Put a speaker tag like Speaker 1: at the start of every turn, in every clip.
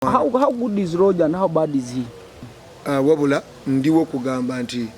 Speaker 1: How good is Roger and how bad is he?
Speaker 2: Wabula ndiwo kugamba nti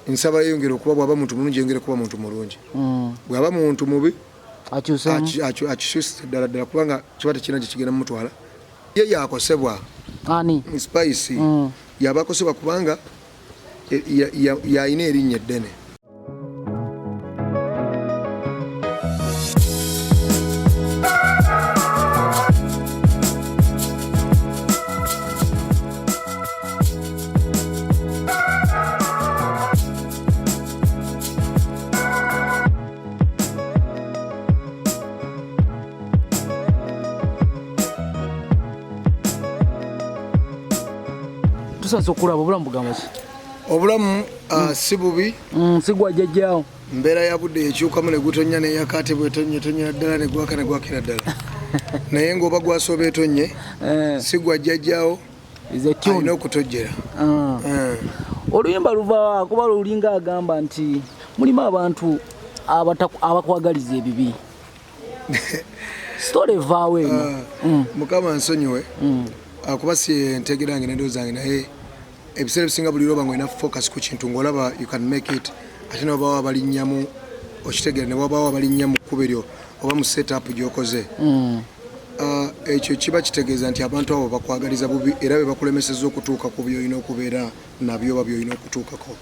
Speaker 2: nsaba yongera okuba bwaba muntu mulungi yongera kuba muntu mulungi. Bwaba muntu mubi akyusa ddala kubanga kiba tekirina gye kigenda mumutwala. Ye yakosebwa
Speaker 1: ani
Speaker 2: spice yabakosebwa kubanga yayina erinnya eddene.
Speaker 1: Tusanze okulaba obulamu bugamba ki?
Speaker 2: Obulamu si bubi.
Speaker 1: Sigwa jjajjaawo.
Speaker 2: Mbeera ya budde ekyukamu ne gutonnya ne yakate bwetonye tonnya ddala ne gwaka ne gwakira ddala. Naye ng'oba gwasoba etonye sigwa jjajjaawo alina okutojjera.
Speaker 1: Oluyimba luva kuba lulinga agamba nti mulimu abantu abakwagaliza ebibi. Story evaawo eno.
Speaker 2: Mukama nsonyiwe. Kuba si ntegerange n'endowooza zange naye ebiseera ebisinga buli lwoba ng'olina focus ku kintu ng'olaba you can make it ate ne wabaawo abalinnyamu okitegeera ne wabaawo abalinnyamu kkubo eryo oba mu setup gy'okoze. Ekyo kiba kitegeeza nti abantu abo bakwagaliza bubi era be bakulemesezza okutuuka ku by'olina okubeera nabyo oba by'olina okutuukako.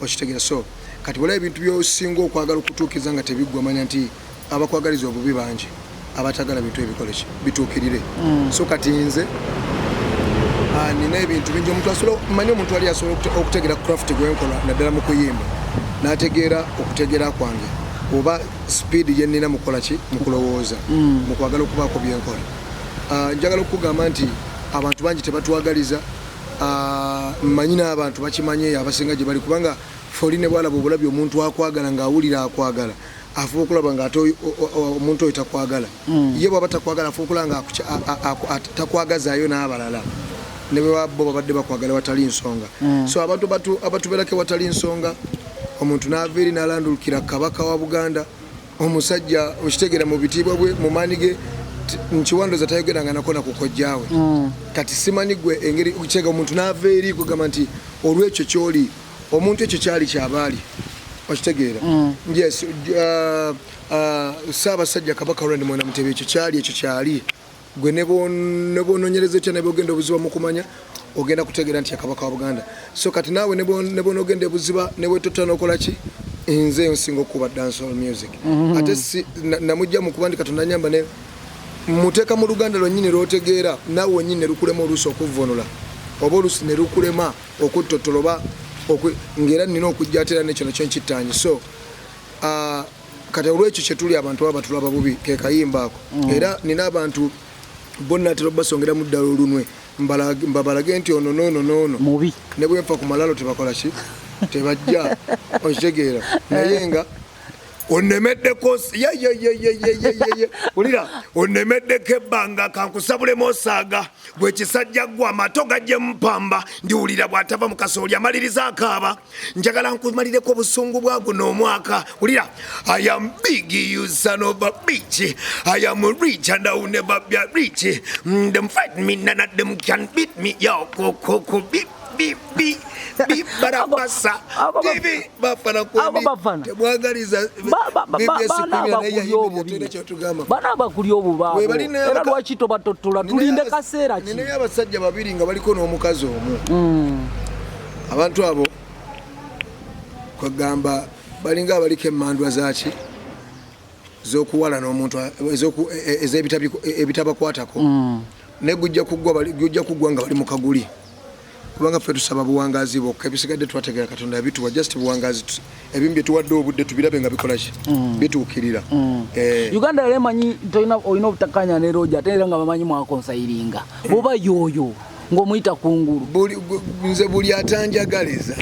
Speaker 2: Okitegeera so kati waliwo ebintu by'osinga okwagala okutuukiza nga tebiggwa manya nti abakwagaliza obubi bangi abatagala bintu ebikole bituukirire. So kati nze nina ebintu bingi omuntu asobola manyi omuntu ali asobola okutegeera craft gwenkola naddala mu kuyimba n'ategeera okutegeera kwange oba speed gye nnina mukola ki mu kulowooza mu kwagala okubaako byenkola. Njagala okugamba nti abantu bangi tebatwagaliza mmanyi n'abantu bakimanye abasinga gye bali kubanga foli ne bwalaba obulabi omuntu akwagala ng'awulira akwagala afuba okulaba nga ate omuntu oyo takwagala ye bw'aba takwagala afuba okulaba nga takwagazaayo n'abalala ne bwe bo babadde bakwagala watali nsonga. So abantu abatubeerako watali nsonga omuntu n'ava eri n'alandulukira kabaka wa Buganda omusajja okitegeera mu bitiibwa bwe mu maani ge nkiwandoza tayogeranga nako nakukojjaawe kati simanyi gwe engeri okitegeera omuntu n'ava eri kugamba nti olw'ekyo ky'oli omuntu ekyo kyali kyabaali okitegeera. Yes, Ssaabasajja Kabaka Ronald Mwenda Mutebi ekyo kyali gwe ne bonoonyereza ekyo ne bogenda obuziba mu kumanya ogenda kutegeera nti Kabaka wa Buganda. So kati naawe ne bonoogenda ebuziba ne bwetota n'okola ki nze nsinga okuba dancehall music. Ate namujja mu kuba ndi Katonda nyamba ne muteeka mu Luganda lwennyini lw'otegeera naawe wennyini ne lukulema oluusi okuvvunula oba oluusi ne lukulema okuttotoloba ng'era nina okujja ate era n'ekyo nakyo nkittanyi. So kati olw'ekyo kye tuli abantu baba batulaba bubi ke kayimba ako era nina abantu bonna atera obbasongeramu ddala olunwe mbabalage nti ono noono
Speaker 1: mubi
Speaker 2: ne bwe nfa ku malalo tebakola ki tebajja okitegeera naye nga onemeddeko ulira onemeddeko ebbanga kankusabulemu osaaga bwe kisajja gwa amato gajje mpamba ndiwulira bw'atava mu kasooli amaliriza akaaba njagala nkumalireko obusungu bwago n'omwaka ulira I am big you son of a bitch I am rich and I will never be rich them fight me none of them can beat me yo koko beep barabasa TV bafana
Speaker 1: bafana
Speaker 2: tebwagaliza
Speaker 1: bana bakuli obubabo era lwaki tobatottola tulinde kaseera ki.
Speaker 2: Nina abasajja babiri nga baliko n'omukazi omu abantu abo kwagamba balinga abaliko emmandwa zaki z'okuwala n'omuntu ez'ebitabakwatako naye gujja kuggwa nga bali mu kaguli kubanga ffe tusaba buwangazi bwokka ebisigadde twategeera Katonda yabituwa just buwangazi ebimu bye tuwadde obudde tubirabe nga bikola ki bituukirira.
Speaker 1: Uganda yali emanyi olina obutakkaanya ne Roger ate era nga bamanyi mwakonsayiringa oba yoyo ng'omuyita kungulu
Speaker 2: nze buli atanjagaliza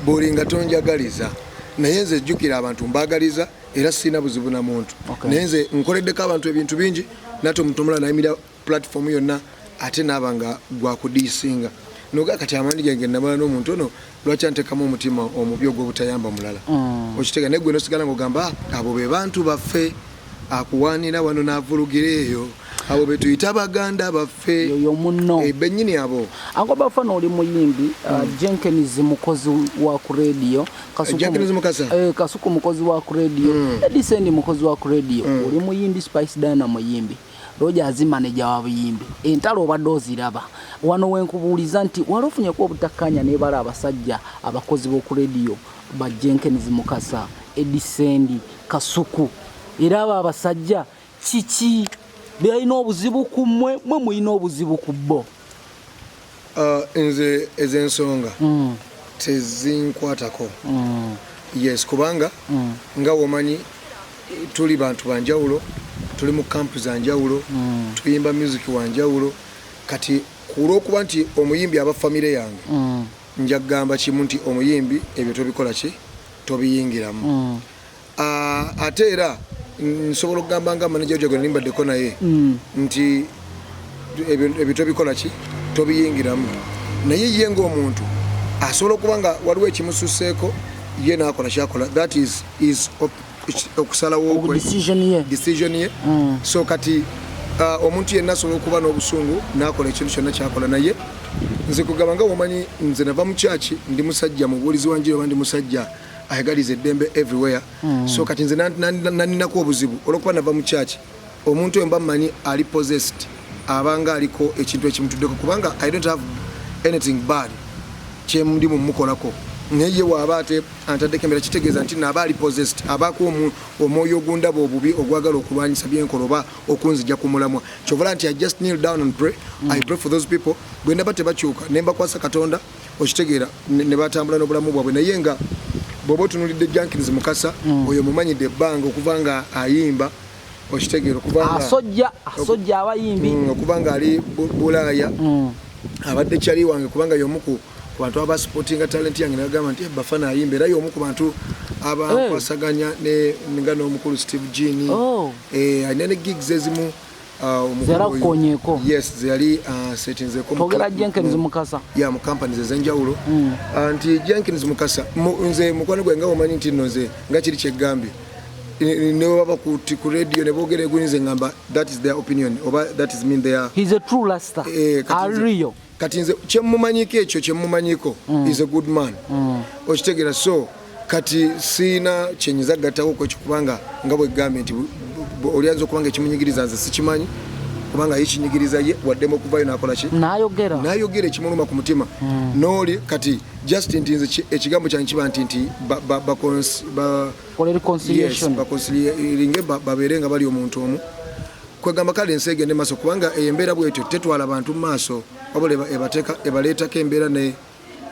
Speaker 2: buli nga tonjagaliza naye nze jjukira abantu mbaagaliza era sirina buzibu na muntu naye nze nkoleddeko abantu ebintu bingi nate omutomula nayimira platform yonna ate naaba nga gwakudiisinga noga kati amandi genge namala n'omuntu ono lwaki antekamu omutima omubi ogw'obutayamba mulala okitega negwe nosigala ng'ogamba abo be bantu baffe akuwaanira wano n'avulugira eyo abo betuyita baganda baffe
Speaker 1: yo munno
Speaker 2: bennyini abo
Speaker 1: ango bafana oli muyimbi jenkins mukozi wa ku radio kasuku mukozi wa ku radio edisend mukozi wa ku radio oli muyimbi Spice Dana muyimbi Roja azimanager wa buyimbi entalo obadde oziraba wano wenkubuuliza nti walofunye ko obutakanya ne bala abasajja abakozi b'oku radio ba Jenkins Mukasa Edisendi Kasuku era aba abasajja kiki bayina obuzibu ku mmwe muyina obuzibu ku bo
Speaker 2: nze ezensonga tezinkwatako yes kubanga nga womanyi tuli bantu banjawulo tuli mu kampu za njawulo tuyimba music wa njawulo kati kulwokuba nti omuyimbi aba famire yange njagamba kimu nti omuyimbi ebyo tobikola ki tobiyingiramu ate era nsobola okugamba nga manager ojago nimbaddeko naye nti ebyo tobikola ki tobiyingiramu naye ye ng'omuntu asobola okuba nga waliwo ekimususeeko ye n'akola kyakola that is okusalawo decision ye so kati omuntu yenna asobola okuba n'obusungu n'akola ekintu kyonna kyakola naye nze kugamba nga womanyi nze nava mu kyaki ndi musajja mubuulizi wanjiri oba ndi musajja ayagaliza eddembe everywhere so kati nze naninako obuzibu olwokuba nava mu kyaki omuntu oyo mba mmanyi ali possessed abanga aliko ekintu ekimutuddeko kubanga I don't have anything bad kyemundi mumukolako naye ye waaba ate antaddeko embeera kitegeeza nti naaba ali possessed abaako omwoyo ogundaba obubi ogwagala okulwanyisa byenkola oba okunzija ku mulamwa kyovala nti I just kneel down and pray I pray for those people bwe ndaba tebakyuka ne mbakwasa Katonda okitegeera ne batambula n'obulamu bwabwe naye nga bw'oba otunulidde Jenkins Mukasa oyo mumanyidde ebbanga okuva nga ayimba okitegeera okubanga
Speaker 1: asojja abayimbi
Speaker 2: okuba nga ali Bulaaya abadde kyali wange kubanga y'omuku ku bantu abasupportinga talent yange nagamba nti bafana ayimba era y'omu ku bantu abakwasaganya nga n'omukulu Steve Jean alina ne gigs ezimu yes zali setinzeko
Speaker 1: togera Jenkins Mukasa
Speaker 2: mu companies ez'enjawulo nti Jenkins Mukasa nze mukwano gwe nga omanyi nti nno nze nga kiri kyegambye ne baba ku radio ne boogera egwinize ngamba that is their opinion oba that is mean their
Speaker 1: he's a true rasta Ario
Speaker 2: kati nze kyemmumanyiko ekyo kyemmumanyiko is a good man okitegeera so kati siina kyenyiza gattako ko kikubanga nga bwe gambye nti olyanza okubanga ekimunyigiriza nze sikimanyi kubanga yekinyigiriza ye waddemu okuvayo nakola ki nayogera ekimuluma ku mutima nooli kati just nti nze ekigambo kyange kiba nti baconciliaringe babeere nga bali omuntu omu kwegamba kale ensi egende maaso kubanga embeera bwetyo tetwala abantu mu maaso wabula ebaleetako embeera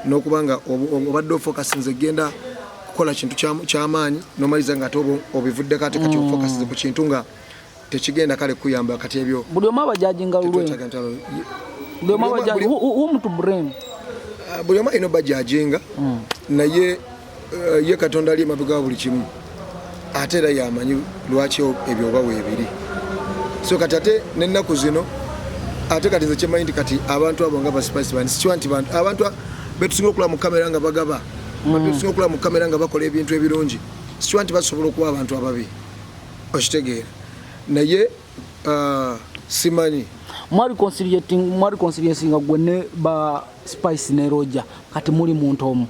Speaker 2: n'okubanga obadde ofocus nze genda kukola kintu ky'amaanyi nomaliza nga ate obivuddeko ate kati ofocus ku kintu nga tekigenda kale kuyamba kati ebyo
Speaker 1: buli omu abajajinga lulwe
Speaker 2: buli omu alina obajajinga naye ye Katonda ali emabega buli kimu ate era yamanyi lwaki ebyo oba weebiri so kati ate n'ennaku zino ate kati nze kyemanyi nti kati abantu abo nga Spice Band sikiwa nti abantu betusinga okulaba mu kamera nga bagaba betusinga okulaba mu kamera nga bakola ebintu ebirungi sikiwa nti basobola okuba abantu ababi okitegeera naye simanyi
Speaker 1: mwali conciliating gwe ne ba Spice ne Roger kati muli muntu omu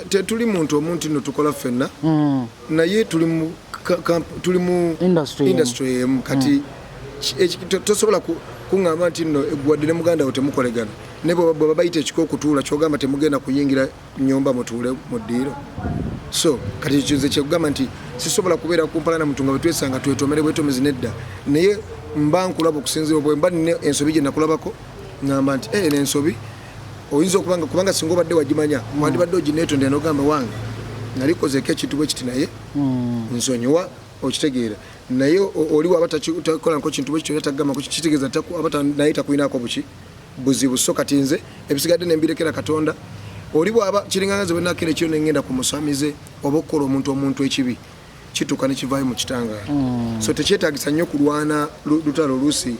Speaker 2: tetuli muntu omu nti no tukola ffenna naye tuli mu industry emu kati tosobola kuŋŋamba nti nno egwadde ne muganda wo temukolegana ne bwe bayita ekiko okutuula kyogamba temugenda kuyingira nnyumba mutuule mu ddiiro so kati kinze kyekugamba nti sisobola kubeera kumpala na muntu nga bwetwesanga twetomere bwetomezi nedda naye mba nkulaba okusinzira bwe mba nina ensobi gye nakulabako ŋŋamba nti n'ensobi oyinza okubanga kubanga singa obadde wagimanya wandibadde ogineetondera n'ogamba wange nalikozeeko ekintu bwe kiti naye nsonyiwa okitegeera naye oli waba takolanako kintu bwe kityo natagamba kitegeeza naye takuyinaako buzibu so kati nze ebisigadde nembirekera Katonda oli bwaba kiringangaze bwe nakera ekiro nengenda ku musamize oba okukola omuntu ekibi kituuka ne kivaayo mu kitangaala so tekyetaagisa nnyo kulwana lutalo oluusi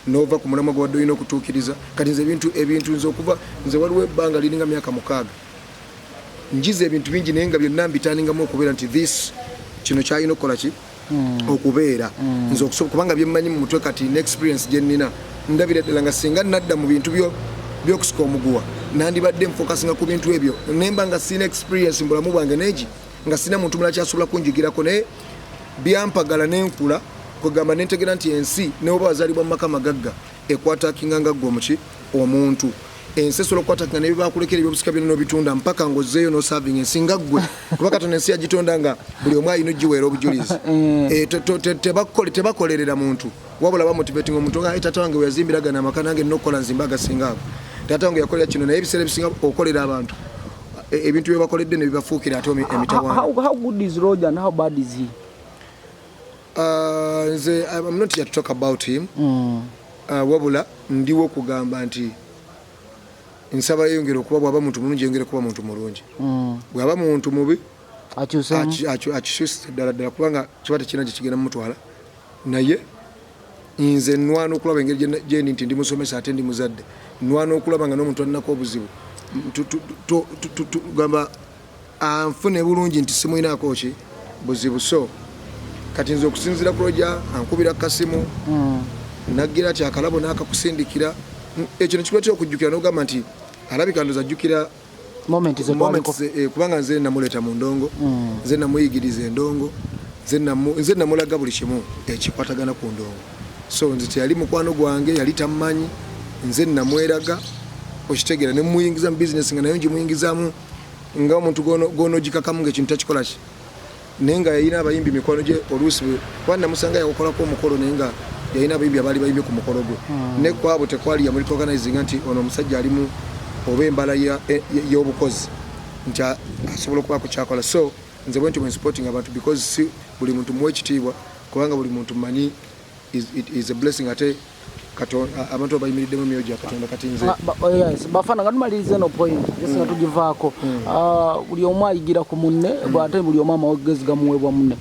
Speaker 2: nova ku mulamwa gwadde olina okutuukiriza kati nze ebintu nze okuva nze waliwo ebbanga liringa myaka 6 njiza ebintu bingi naye nga byonna mbitaaningamu okubeera nti kino kyalina okukola ki okubeera nze okusobola kubanga byemmanyi mu mutwe kati n'experience gye nnina ndabira ddala nga singa nadda mu bintu by'okusika omuguwa nandibadde nfokasinga ku bintu ebyo nemba nga sina experience mu bulamu bwange neegi nga sina muntu mulala kyasobola kunjigirako naye byampagala n'enkula kugamba nentegera nti ensi neoba wazaalibwa mu maka magagga ekwatakinga nga ggwe omuki omuntu ensi esobola okukwatakinga nebibakulekera ebyobusika byonna n'obitunda mpaka ng'ozzeeyo n'oserving ensi nga ggwe kuba Katonda ensi yagitonda nga buli omu alina ogiweera obujulizi tebakolerera muntu wabula bamotivating omuntu nga taata wange weyazimbiragana amaka nange nnokukola nzimba agasinga ako taata wange yakolera kino naye ebiseera ebisinga okolera abantu ebintu byebakoledde ne bibafuukira ate emitawaana.
Speaker 1: How good is Roger and how bad is he?
Speaker 2: I'm not here to talk about him. Wabula ndiwo kugamba nti nsaba yongera okuba bwaba muntu mulungi yongera kuba muntu mulungi. Bwaba muntu mubi akyusa ddala kubanga kiba tekirina gye kigenda mumutwala naye nze nnwana okulaba engeri gyendi nti ndi musomesa ate ndi muzadde nnwana okulaba nga n'omuntu alinako obuzibu gamba anfune bulungi nti simuyinaako ki buzibu so kati nze okusinzira ku Roger ankubira kasimu nagira ati akalabo n'akakusindikira ekyo nekikuleetera okujjukira n'ogamba nti alabika ndoza ajjukira moments kubanga nze namuleeta mu ndongo nze namuyigiriza endongo nze namulaga buli kimu ekikwatagana ku ndongo so nze teyali mukwano gwange yali tammanyi nze namweraga okitegeera ne muyingiza mu business nga nayo ngimuyingizaamu nga omuntu gonogikakamu ng'ekintu takikola ki naye nga yalina abayimbi mikwano gye oluusi kuba namusanga yakolako omukolo naye nga yalina abayimbi abaali bayimbi ku mukolo gwe ne kwabo tekwali yamulika organizing nti ono omusajja alimu oba embala y'obukozi nti asobola okubaako kyakola so nze bwe nti supporting abantu because si buli muntu muwe ekitiibwa kubanga buli muntu manyi is a blessing ate abantu abayimiriddemu emyoyo gya Katonda kati nze
Speaker 1: bafana nga tumaliriza eno point esi nga tugivaako buli omu ayigira ku munne ate buli omu amawogezi gamuweebwa munne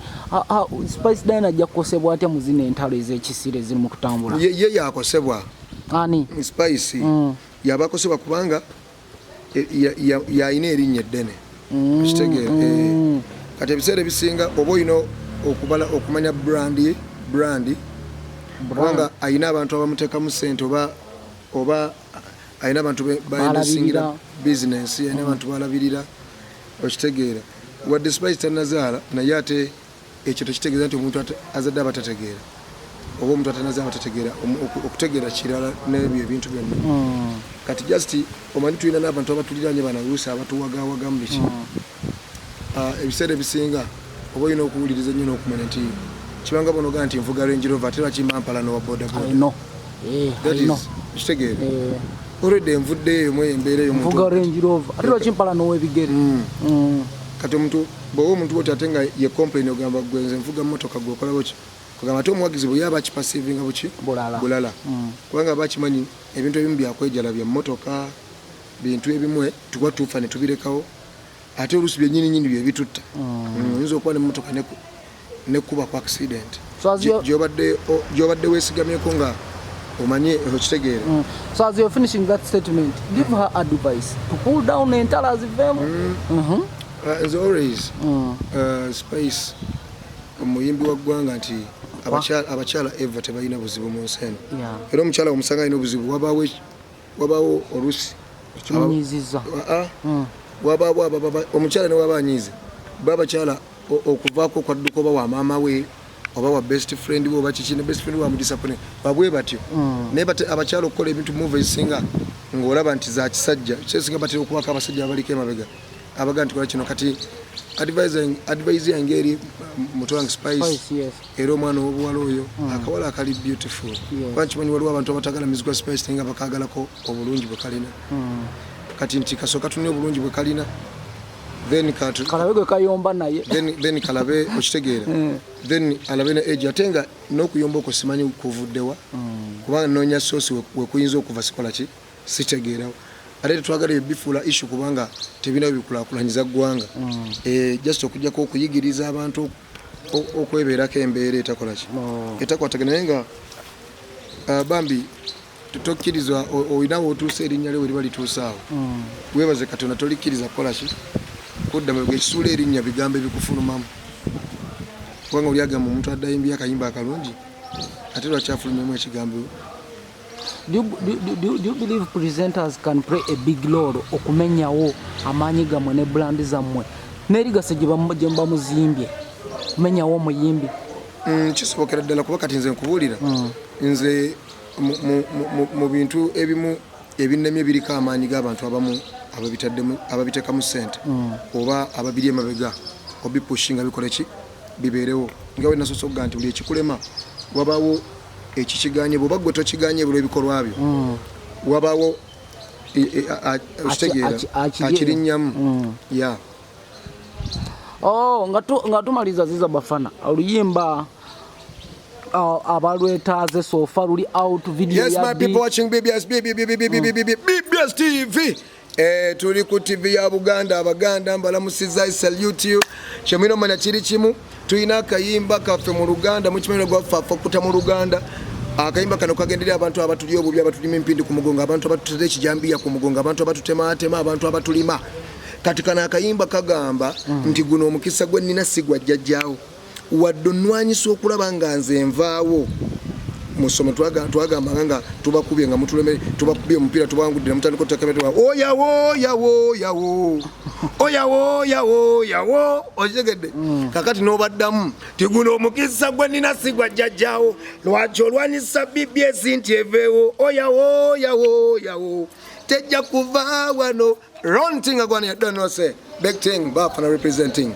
Speaker 1: Spice Dine ajja kukosebwa atya mu zino entalo ez'ekisiro eziri mu kutambula
Speaker 2: ye yakosebwa
Speaker 1: ani
Speaker 2: Spice yaba akosebwa kubanga yalina erinnya eddene kitegeera kati ebiseera ebisinga oba olina okumanya brandi kubanga ayina abantu abamuteekamu ssente oba ayina abantu baendosingira bizinensi ayina abantu balabirira okitegeera wadde Spice tanazaala naye ate ekyo tekitegeeza nti omuntu azadde abatategeera oba omuntu atanazaala abatategeera okutegeera kirala n'ebyo ebintu byonna kati just omanyi tulina n'abantu abatuliranye banaluusi abatuwagawagamu biki ebiseera ebisinga oba olina okuwuliriza ennyo n'okumanya nti kibanga bonoga nti nvuga Range Rover ate bakimampala n'owa boda kitegeere already envuddeeyo mu embeera
Speaker 1: ey'omuntu Range Rover ate bakimpala n'ow'ebigere
Speaker 2: kati omuntu bw'oba omuntu bwoti ate nga ye complain ogamba gwenze nvuga mmotoka gweokolako ki kugamba ate omuwagizi bwe yaba akipasivinga buki bulala kubanga bakimanyi ebintu ebimu byakwejala bya mmotoka bintu ebimwe tuba tufa ne tubirekawo ate oluusi byennyininyini bye bitutta oyinza okuba n'emmotoka nekuba ku accident gyobadde weesigamyeko nga omanye okitegeera.
Speaker 1: So as you're finishing that statement, give her advice to pull down entala zivemu.
Speaker 2: As always Spice omuyimbi wa ggwanga nti abakyala eva tebalina buzibu mu nsi eno era omukyala omusanga alina obuzibu wabaawo oluusi
Speaker 1: ekimunyiiziza
Speaker 2: omukyala ne waba anyiize babakyala okuvaako kwadduka oba wa maama we oba wa best friend we oba kiki ne best friend we amudisapone babwe batyo naye abakyala okukola ebintu move ezisinga ng'olaba nti za kisajja kyesinga batera okubaka abasajja abaliko emabega abaga nti kola kino kati advise yange eri muto wange Spice era omwana w'obuwala oyo akawala akali beautiful kuba nkimanyi waliwo abantu abatagala mizikwa Spice nga bakagalako obulungi bwe kalina kati nti kasooka tunne obulungi bwe kalina then
Speaker 1: kalabe gwe kayomba naye
Speaker 2: then kalabe okitegeera then alabe ne age ate nga n'okuyomba okwo simanyi kuvuddewa kubanga noonya soosi wekuyinza okuva sikola ki sitegeerawo ate tetwagala ebifuula issue kubanga tebina bikulaakulanyiza ggwanga just okujjako okuyigiriza abantu okwebeerako embeera etakola ki etakwatagana naye nga bambi tokkiriza olinawo otuusa erinnya lyo weriba lituusaawo weebaze Katonda tolikkiriza kukola ki kudda mu ekisuula erinnya bigambo ebikufulumamu kubanga oli agamba omuntu addayimbye akayimba akalungi ate lwakyafulumyemu ekigambo.
Speaker 1: Do you believe presenters can play a big role okumenyawo amaanyi gammwe ne brand zammwe n'erigase gye bamuzimbye kumenyawo omuyimbi?
Speaker 2: Kisobokera ddala kuba kati nze nkubuulira nze mu bintu ebimu ebinnemye biriko amaanyi g'abantu abamu ababiteekamu ssente oba ababiri emabega obipushinga bikole ki bibeerewo nga we nasoose okuga nti buli ekikulema wabaawo ekikiganye bw'oba gwe tokiganye ebiro ebikolwa byo wabaawo okitegeera akirinnyamu ya.
Speaker 1: nga tumaliza ziza bafana oluyimba abalwetaaze sofa luli out video.
Speaker 2: Yes, my people watching BBS TV. Tuli ku TV ya Buganda abaganda mbalamusiza I salute you. Kyemino mana kiri kimu tuyina akayimba kaffe mu Luganda mu kimero gwafa kuta mu Luganda. Akayimba kano kagenderera abantu abatuli obubi abatulima empindi ku mugongo abantu abatuteze ekijambiya ku mugongo abantu abatutema abantu abatulima. Kati kana akayimba kagamba nti guno omukisa gwe nina sigwa jjajjaawo wadde nnwanyisa okulaba nga nze nvaawo musomo twagamba nga tubakubye nga mutuleme tubakubye omupiira tubanguddira mutandiko takamete oyawo ojegedde kakati n'obaddamu tiguno omukisa gwe nina sigwa jjajjaawo lwaki olwanyisa BBS nti eveewo oyawo tejja kuva wano. Wrong thing agwana ya don't know say big thing bafana representing